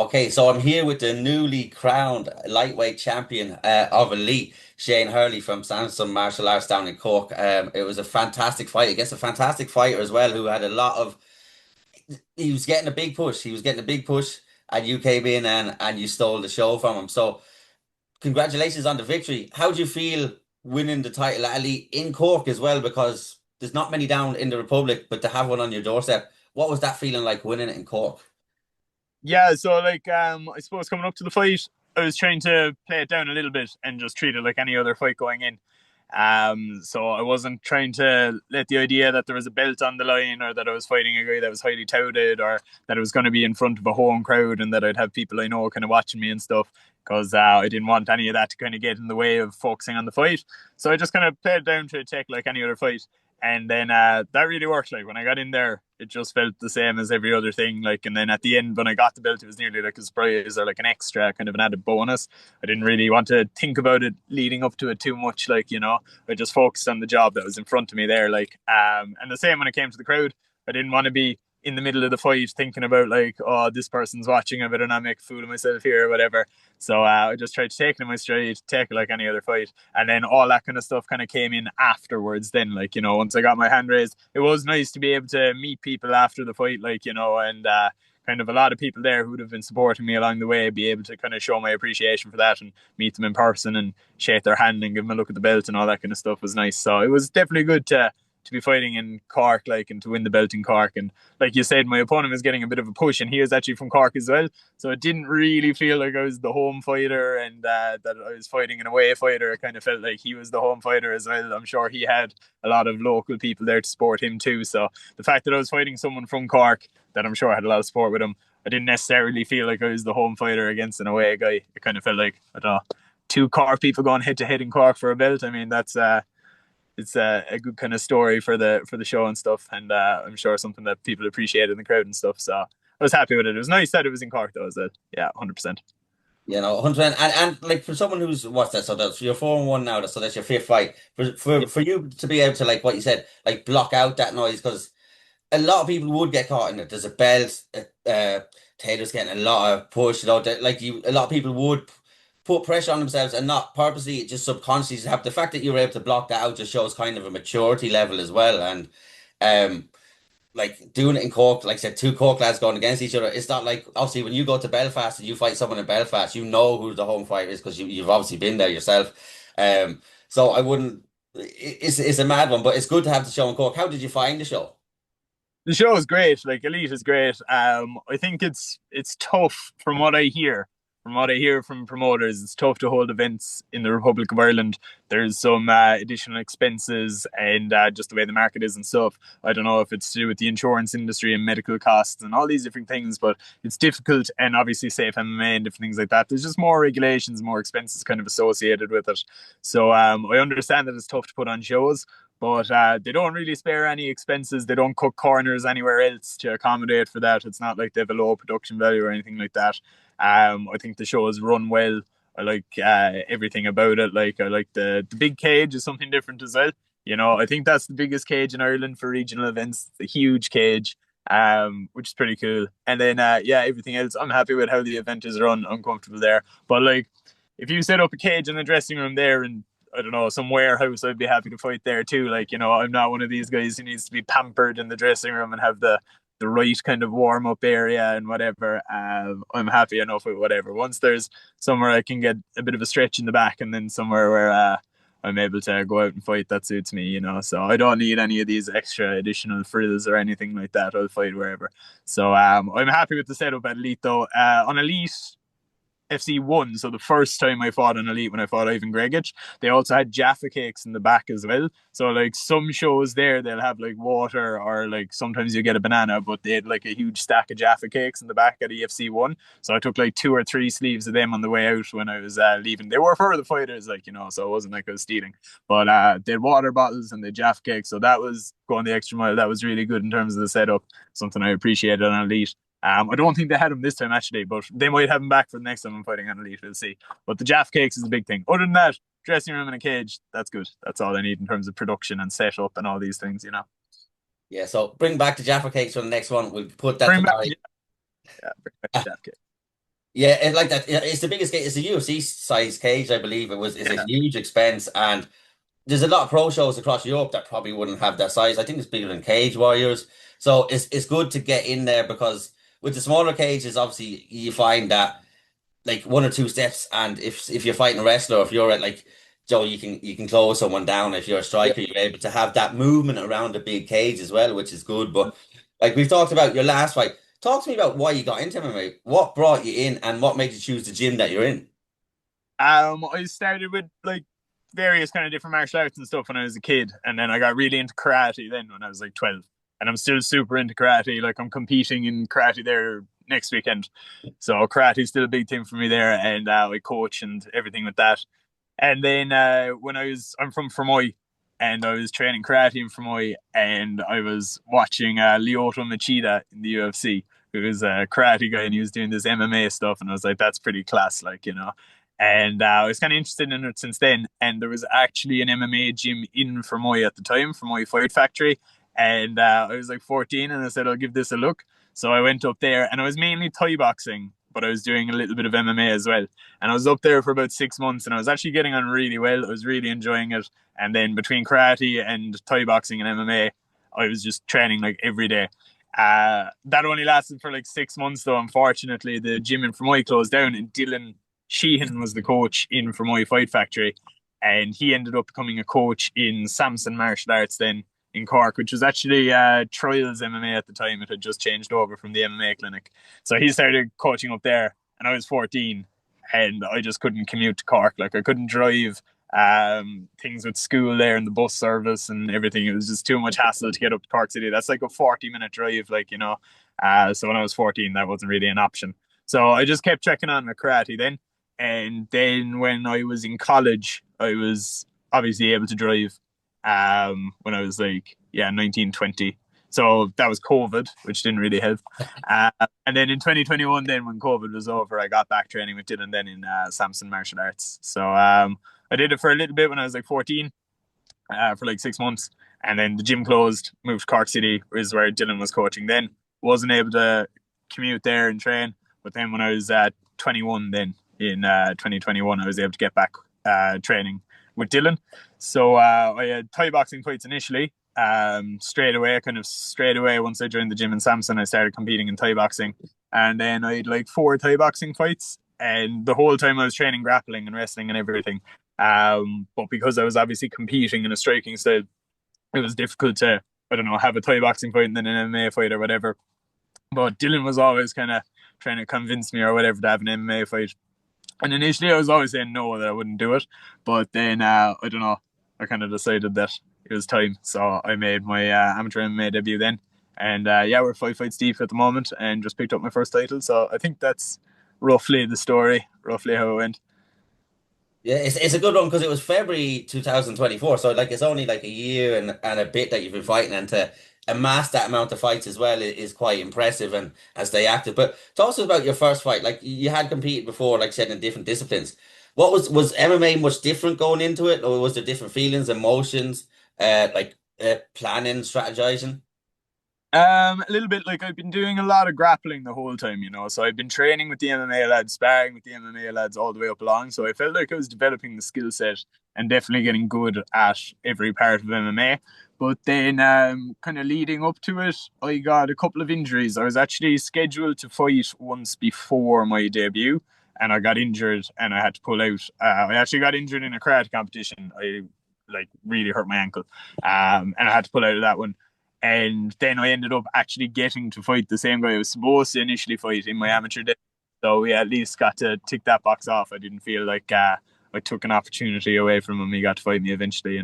Okay, so I'm here with the newly crowned lightweight champion of Elite, Shane Hurley from Samson Martial Arts down in Cork. It was a fantastic fight against a fantastic fighter as well, who had a lot of. He was getting a big push. He was getting a big push, and you came in and you stole the show from him. So congratulations on the victory. How do you feel winning the title at Elite in Cork as well? Because there's not many down in the Republic, but to have one on your doorstep, what was that feeling like winning it in Cork? Yeah, so I suppose coming up to the fight, I was trying to play it down a little bit and just treat it like any other fight going in. So I wasn't trying to let the idea that there was a belt on the line or that I was fighting a guy that was highly touted or that it was going to be in front of a home crowd and that I'd have people I know kind of watching me and stuff because I didn't want any of that to kind of get in the way of focusing on the fight. So I just kind of played it down to a take like any other fight. And then that really worked. Like when I got in there, it just felt the same as every other thing. Like, and then at the end, when I got the belt, it was nearly like a surprise or like an extra kind of an added bonus. I didn't really want to think about it leading up to it too much. Like, I just focused on the job that was in front of me there. And the same when it came to the crowd, I didn't want to be in the middle of the fight thinking about like, oh, this person's watching, I better not make a fool of myself here or whatever. So I just tried to take it in my stride, take it like any other fight. And then all that kind of stuff kind of came in afterwards. Then, like, once I got my hand raised, it was nice to be able to meet people after the fight, like, and kind of a lot of people there who would have been supporting me along the way, be able to kind of show my appreciation for that and meet them in person and shake their hand and give them a look at the belt and all that kind of stuff was nice. So it was definitely good to be fighting in Cork, like, and to win the belt in Cork. And like you said, my opponent was getting a bit of a push, and he was actually from Cork as well. So it didn't really feel like I was the home fighter and that I was fighting an away fighter. It kind of felt like he was the home fighter as well. I'm sure he had a lot of local people there to support him too. So the fact that I was fighting someone from Cork that I'm sure had a lot of support with him, I didn't necessarily feel like I was the home fighter against an away guy. It kind of felt like, I don't know, two Cork people going head to head in Cork for a belt. I mean, that's it's a good kind of story for the show and stuff, and I'm sure something that people appreciated in the crowd and stuff. So I was happy with it. It was nice that it was in Cork, though. Yeah, 100%. 100%. And like for someone who's what's that? So that's you're 4-1 now. So that's your fifth fight. For you to be able to like what you said, like block out that noise because a lot of people would get caught in it. There's a belt. Taylor's getting a lot of push. Like a lot of people would put pressure on themselves and not purposely, just subconsciously have the fact that you were able to block that out just shows kind of a maturity level as well. And um, like doing it in Cork, like I said, two Cork lads going against each other. It's not like obviously when you go to Belfast and you fight someone in Belfast, you know who the home fighter is because you've obviously been there yourself. So I wouldn't. It's a mad one, but it's good to have the show in Cork. How did you find the show? The show is great. Like Elite is great. I think it's tough from what I hear. From what I hear from promoters, it's tough to hold events in the Republic of Ireland. There's some additional expenses and just the way the market is and stuff. I don't know if it's to do with the insurance industry and medical costs and all these different things, but it's difficult. And obviously, safe MMA and different things like that. There's just more regulations, more expenses kind of associated with it. So I understand that it's tough to put on shows, but they don't really spare any expenses. They don't cut corners anywhere else to accommodate for that. It's not like they have a low production value or anything like that. I think the show is run well. I like everything about it. Like I like the big cage is something different as well. I think that's the biggest cage in Ireland for regional events. It's a huge cage, which is pretty cool. And then yeah, everything else, I'm happy with how the event is run. I'm comfortable there. But like, if you set up a cage in the dressing room there and I don't know, some warehouse, I'd be happy to fight there too. Like, I'm not one of these guys who needs to be pampered in the dressing room and have the right kind of warm up area and whatever. I'm happy enough with whatever. Once there's somewhere I can get a bit of a stretch in the back and then somewhere where I'm able to go out and fight, that suits me. So I don't need any of these extra additional frills or anything like that. I'll fight wherever. So I'm happy with the setup at Elite though. On Elite, FC1, so the first time I fought an Elite when I fought Ivan Gregic, they also had Jaffa cakes in the back as well. So like some shows there, they'll have like water or like sometimes you get a banana, but they had like a huge stack of Jaffa cakes in the back of the FC1. So I took like two or three sleeves of them on the way out when I was leaving. They were for the fighters, so it wasn't like I was stealing. But they had water bottles and the Jaffa cakes, so that was going the extra mile. That was really good in terms of the setup, something I appreciated on Elite. I don't think they had him this time actually, but they might have him back for the next time I'm fighting on Elite. We'll see. But the Jaff cakes is a big thing. Other than that, dressing room and a cage, that's good. That's all I need in terms of production and setup and all these things. Yeah, so bring back the Jaffa cakes for the next one. We'll put that to Bring back, Barry. yeah, bring back the Jaff cake. Yeah, and like that, it's the biggest cage. It's a UFC size cage, I believe. It's a Yeah, huge expense, and there's a lot of pro shows across Europe that probably wouldn't have that size. I think it's bigger than Cage Warriors, so it's good to get in there because with the smaller cages, obviously you find that like one or two steps, and if you're fighting a wrestler, if you're at like Joe, you can close someone down. If you're a yeah. striker, you're able to have that movement around the big cage as well, which is good. But like we've talked about your last fight, talk to me about why you got into MMA. What brought you in, and what made you choose the gym that you're in? I started with like various kind of different martial arts and stuff when I was a kid, and then I got really into karate then when I was like 12, and I'm still super into karate. Like I'm competing in karate there next weekend, so karate is still a big thing for me there, and I coach and everything with that. And then I'm from Fermoy, and I was training karate in Fermoy, and I was watching Lyoto Machida in the UFC, who was a karate guy, and he was doing this MMA stuff, and I was like, that's pretty class, like And I was kind of interested in it since then. And there was actually an MMA gym in Fermoy at the time, Fermoy Fight Factory. And I was like 14, and I said, I'll give this a look. So I went up there, and I was mainly Thai boxing, but I was doing a little bit of MMA as well. And I was up there for about 6 months, and I was actually getting on really well. I was really enjoying it. And then between karate and Thai boxing and MMA, I was just training like every day. That only lasted for like 6 months, though. Unfortunately, the gym in Fermoy closed down, and Dylan Sheehan was the coach in Fermoy Fight Factory, and he ended up becoming a coach in Samson Martial Arts then in Cork, which was actually Trials MMA at the time. It had just changed over from the MMA clinic. So he started coaching up there, and I was 14, and I just couldn't commute to Cork. Like I couldn't drive. Things with school there and the bus service and everything. It was just too much hassle to get up to Cork City. That's like a 40-minute drive, So when I was 14, that wasn't really an option. So I just kept checking on the karate then. And then when I was in college, I was obviously able to drive when I was like, yeah, 19, 20. So that was COVID, which didn't really help. And then in 2021, then when COVID was over, I got back training with Dylan then in Samson Martial Arts. So I did it for a little bit when I was like 14, for like 6 months. And then the gym closed, moved to Cork City, is where Dylan was coaching then. Wasn't able to commute there and train. But then when I was 21, then in 2021, I was able to get back training with Dylan. So I had Thai boxing fights initially. Straight away, once I joined the gym in Samson, I started competing in Thai boxing. And then I had like 4 Thai boxing fights. And the whole time I was training grappling and wrestling and everything. But because I was obviously competing in a striking style, it was difficult to, I don't know, have a Thai boxing fight and then an MMA fight or whatever. But Dylan was always kind of trying to convince me or whatever to have an MMA fight. And initially I was always saying no, that I wouldn't do it. But then, I don't know, I kind of decided that it was time. So I made my amateur MMA debut then. And yeah, we're 5 fights deep at the moment and just picked up my first title. So I think that's roughly the story, roughly how it went. Yeah, it's a good one because it was February 2024, so like it's only like a year and a bit that you've been fighting, and to amass that amount of fights as well is quite impressive and stay active. But talk to us about your first fight. Like you had competed before, like you said, in different disciplines. What was MMA much different going into it, or was there different feelings, emotions, planning, strategizing? A little bit, like I've been doing a lot of grappling the whole time, So I've been training with the MMA lads, sparring with the MMA lads all the way up along. So I felt like I was developing the skill set and definitely getting good at every part of MMA. But then, kind of leading up to it, I got a couple of injuries. I was actually scheduled to fight once before my debut, and I got injured, and I had to pull out. I actually got injured in a karate competition. I like really hurt my ankle, and I had to pull out of that one. And then I ended up actually getting to fight the same guy I was supposed to initially fight in my amateur day. So we at least got to tick that box off. I didn't feel like I took an opportunity away from him. He got to fight me eventually.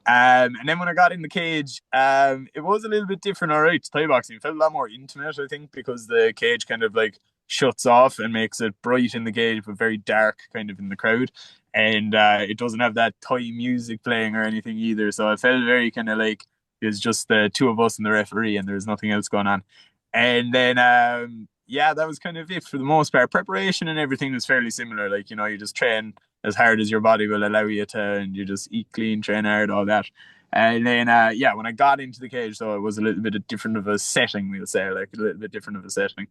And then when I got in the cage, it was a little bit different. All right, Thai boxing felt a lot more intimate, I think, because the cage kind of like shuts off and makes it bright in the cage, but very dark kind of in the crowd. And it doesn't have that Thai music playing or anything either. So I felt very kind of like it's just the two of us and the referee, and there's nothing else going on. And then, yeah, that was kind of it for the most part. Preparation and everything was fairly similar. Like, you just train as hard as your body will allow you to, and you just eat clean, train hard, all that. And then, yeah, when I got into the cage, though, it was a little bit different of a setting, we'll say, like a little bit different of a setting.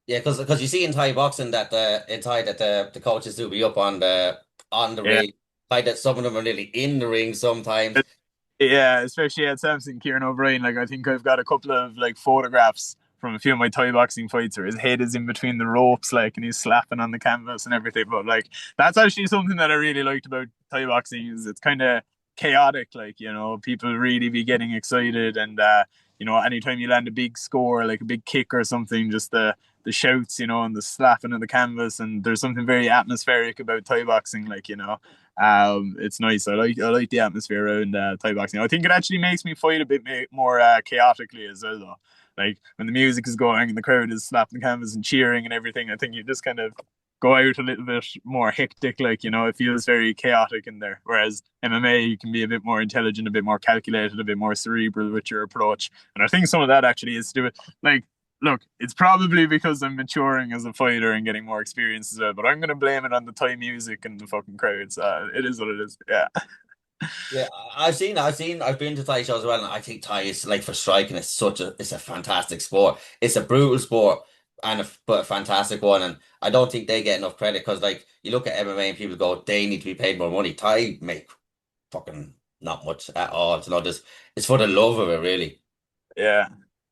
Yeah, because you see in Thai boxing that in Thai that the coaches do be up on the Yeah. ring. Like that some of them are nearly in the ring sometimes. Yeah, especially at Samson Kieran O'Brien. Like I think I've got a couple of like photographs from a few of my Thai boxing fights where his head is in between the ropes, like, and he's slapping on the canvas and everything. But like that's actually something that I really liked about Thai boxing is it's kind of chaotic. Like people really be getting excited, and anytime you land a big score, like a big kick or something, just the shouts, and the slapping of the canvas, and there's something very atmospheric about Thai boxing. Like it's nice. I like the atmosphere around Thai boxing. I think it actually makes me fight a bit more chaotically as well, though. Like when the music is going and the crowd is slapping the canvas and cheering and everything, I think you just kind of go out a little bit more hectic. Like it feels very chaotic in there. Whereas MMA, you can be a bit more intelligent, a bit more calculated, a bit more cerebral with your approach. And I think some of that actually is to do with like look, it's probably because I'm maturing as a fighter and getting more experience as well, but I'm gonna blame it on the Thai music and the fucking crowds. It is what it is. Yeah. Yeah, I've been to Thai shows as well, and I think Thai is like for striking. It's a fantastic sport. It's a brutal sport but a fantastic one, and I don't think they get enough credit because like you look at MMA and people go they need to be paid more money. Thai make fucking not much at all. It's for the love of it, really. Yeah.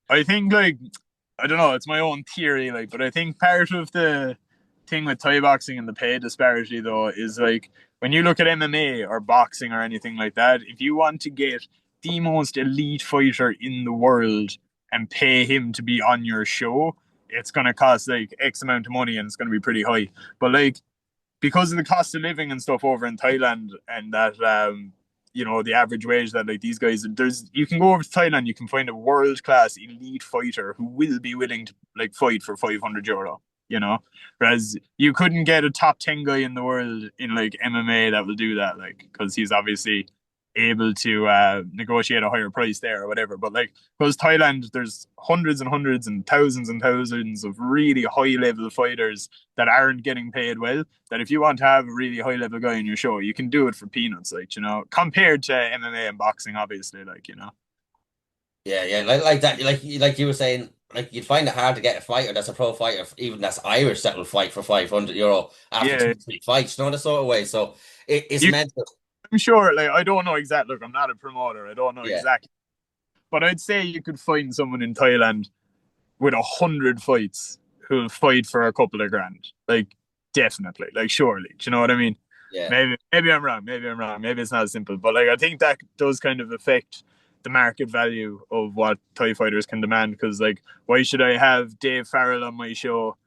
I think like I don't know, it's my own theory, like, but I think part of the thing with Thai boxing and the pay disparity though is like when you look at MMA or boxing or anything like that, if you want to get the most elite fighter in the world and pay him to be on your show, it's gonna cost like X amount of money and it's gonna be pretty high. But like because of the cost of living and stuff over in Thailand and that the average wage that like these guys there's you can go over to Thailand, you can find a world class elite fighter who will be willing to like fight for €500, whereas you couldn't get a top 10 guy in the world in like MMA that will do that, like because he's obviously able to negotiate a higher price there or whatever. But like because Thailand, there's hundreds and thousands of really high level fighters that aren't getting paid well. That if you want to have a really high level guy in your show, you can do it for peanuts, like compared to MMA and boxing, obviously, like. Yeah, yeah, like that, like you were saying, like you'd find it hard to get a fighter that's a pro fighter, even that's Irish, that will fight for €500 after Yeah, 2 3 fights, the sort of way. So it's you. mental. I'm sure. Like I don't know exactly. Look, I'm not a promoter. I don't know Yeah, exactly, but I'd say you could find someone in Thailand with 100 fights who'll fight for a couple of grand. Like definitely, like surely. Do you know what I mean? yeah. Maybe I'm wrong. Maybe I'm wrong. Maybe it's not as simple. But like I think that does kind of affect the market value of what Thai fighters can demand. Because like, why should I have Dave Farrell on my show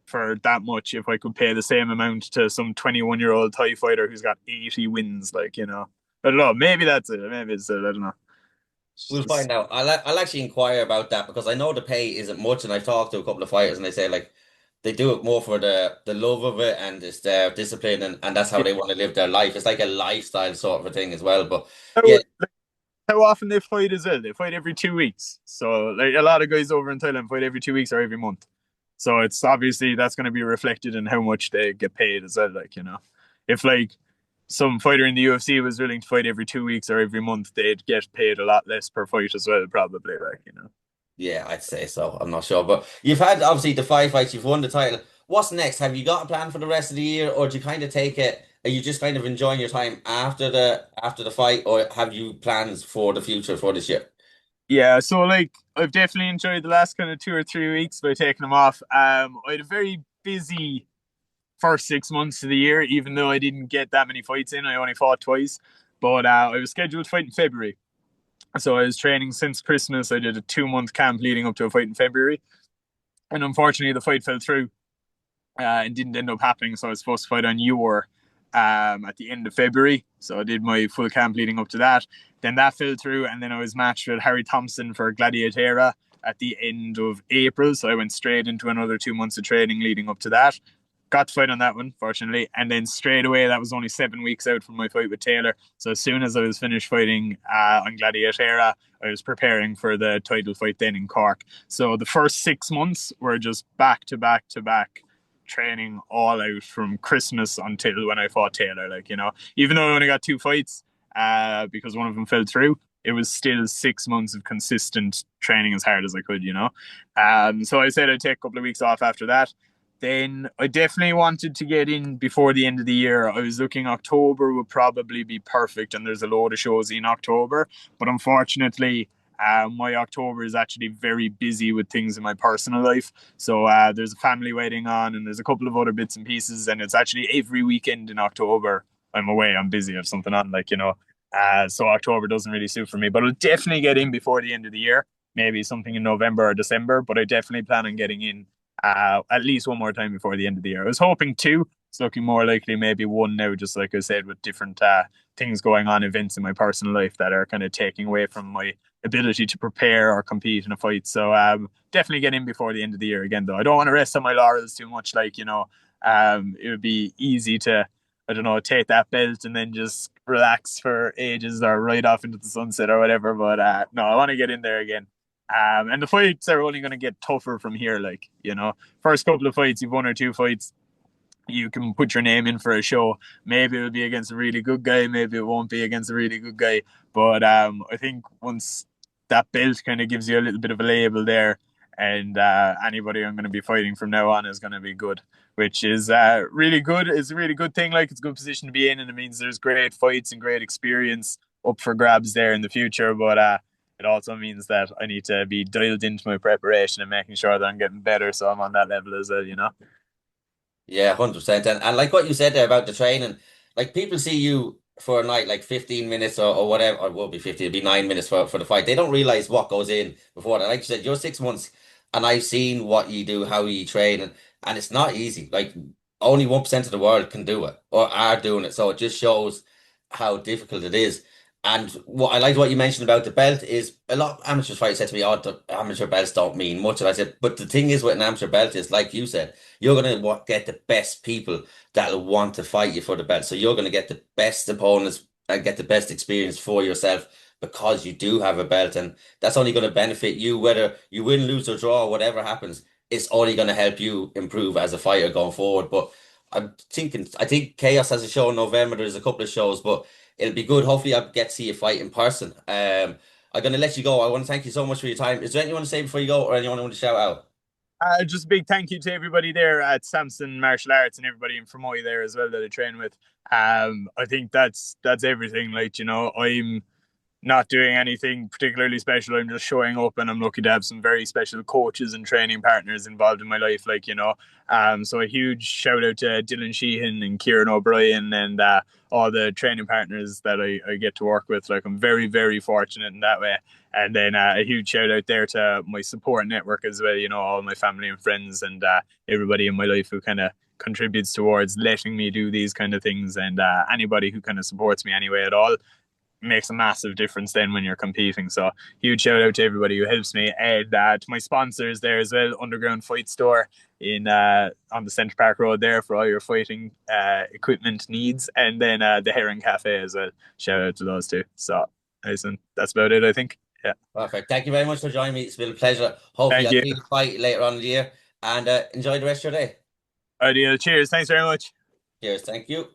for that much if I could pay the same amount to some 21-year-old Thai fighter who's got 80 wins? Like. I don't know. Maybe that's it. Maybe it's it. I don't know. It's We'll just, find out. I'll actually inquire about that because I know the pay isn't much, and I've talked to a couple of fighters, and they say like they do it more for the love of it and it's their discipline, and that's how yeah. they want to live their life. It's like a lifestyle sort of a thing as well. But How, yeah, how often they fight as well? They fight every 2 weeks. So like a lot of guys over in Thailand fight every 2 weeks or every month. So it's obviously that's going to be reflected in how much they get paid as well. Like. If like some fighter in the UFC was willing to fight every 2 weeks or every month, they'd get paid a lot less per fight as well, probably. Like. yeah, I'd say so. I'm not sure, but you've had obviously the 5 fights. You've won the title. What's next? Have you got a plan for the rest of the year, or do you kind of take it? Are you just kind of enjoying your time after the fight, or have you plans for the future for this year? Yeah, so like I've definitely enjoyed the last kind of 2 or 3 weeks by taking them off. I had a very busy first 6 months of the year, even though I didn't get that many fights in. I only fought twice, but I was scheduled to fight in February. So I was training since Christmas. I did a 2 month camp leading up to a fight in February, and unfortunately the fight fell through and didn't end up happening. So I was supposed to fight on UR at the end of February. So I did my full camp leading up to that. Then that fell through, and then I was matched with Harry Thompson for Gladiatera at the end of April. So I went straight into another 2 months of training leading up to that. Got to fight on that one, fortunately. And then straight away, that was only 7 weeks out from my fight with Taylor. So as soon as I was finished fighting on Gladiatera, I was preparing for the title fight then in Cork. So the first 6 months were just back to back to back training all out from Christmas until when I fought Taylor. Like, even though I only got two fights because one of them fell through, it was still 6 months of consistent training as hard as I could, you know. So I said I'd take a couple of weeks off after that. Then I definitely wanted to get in before the end of the year. I was looking October would probably be perfect, and there's a load of shows in October. But unfortunately, my October is actually very busy with things in my personal life. So there's a family wedding on, and there's a couple of other bits and pieces, and it's actually every weekend in October I'm away. I'm busy. I have something on, like, you know. So October doesn't really suit for me, but I'll definitely get in before the end of the year. Maybe something in November or December, but I definitely plan on getting in at least one more time before the end of the year. I was hoping two. It's looking more likely maybe one now, just like I said, with different things going on, events in my personal life that are kind of taking away from my ability to prepare or compete in a fight. So definitely get in before the end of the year again, though. I don't want to rest on my laurels too much. Like, you know, it would be easy to, I don't know, take that belt and then just relax for ages or ride off into the sunset or whatever. But no, I want to get in there again. And the fights are only going to get tougher from here. Like, you know, first couple of fights, you've one or two fights, you can put your name in for a show. Maybe it'll be against a really good guy. Maybe it won't be against a really good guy. But I think once that belt kind of gives you a little bit of a label there, and anybody I'm going to be fighting from now on is going to be good, which is really good. It's a really good thing. Like, it's a good position to be in, and it means there's great fights and great experience up for grabs there in the future. But it also means that I need to be dialed into my preparation and making sure that I'm getting better, so I'm on that level as well, you know. Yeah, 100%. And like what you said there about the training, like people see you for a night, like 15 minutes or whatever, or it will be 15, it'll be 9 minutes for the fight. They don't realize what goes in before that. Like you said, you're 6 months and I've seen what you do, how you train, and it's not easy. Like only 1% of the world can do it or are doing it. So it just shows how difficult it is. And what I liked what you mentioned about the belt is a lot of amateur fighters said to me, "Oh, the amateur belts don't mean much." And I said, "But the thing is with an amateur belt is like you said, you're going to get the best people that'll want to fight you for the belt. So you're going to get the best opponents and get the best experience for yourself because you do have a belt. And that's only going to benefit you, whether you win, lose, or draw, whatever happens. It's only going to help you improve as a fighter going forward. But I think Chaos has a show in November. There's a couple of shows, but it'll be good. Hopefully, I'll get to see you fight in person. I'm going to let you go. I want to thank you so much for your time. Is there anyone to say before you go, or anyone you want to shout out? Just a big thank you to everybody there at Samson Martial Arts and everybody in Fermoy there as well that I train with. I think that's everything. Like, you know, I'm not doing anything particularly special. I'm just showing up, and I'm lucky to have some very special coaches and training partners involved in my life. Like, you know, so a huge shout out to Dylan Sheehan and Kieran O'Brien and all the training partners that I get to work with. Like, I'm very, very fortunate in that way. And then a huge shout out there to my support network as well. You know, all my family and friends and everybody in my life who kind of contributes towards letting me do these kind of things, and anybody who kind of supports me anyway at all makes a massive difference then when you're competing. So huge shout out to everybody who helps me, and to my sponsors there as well, Underground Fight Store in on the Centre Park Road there for all your fighting equipment needs, and then the Heron Cafe as well. Shout out to those two. So listen, that's about it, I think. Yeah. Perfect. Thank you very much for joining me. It's been a pleasure. Hopefully, Thank I'll you. see you fight later on in the year and enjoy the rest of your day. Ideal. Cheers. Thanks very much. Cheers. Thank you.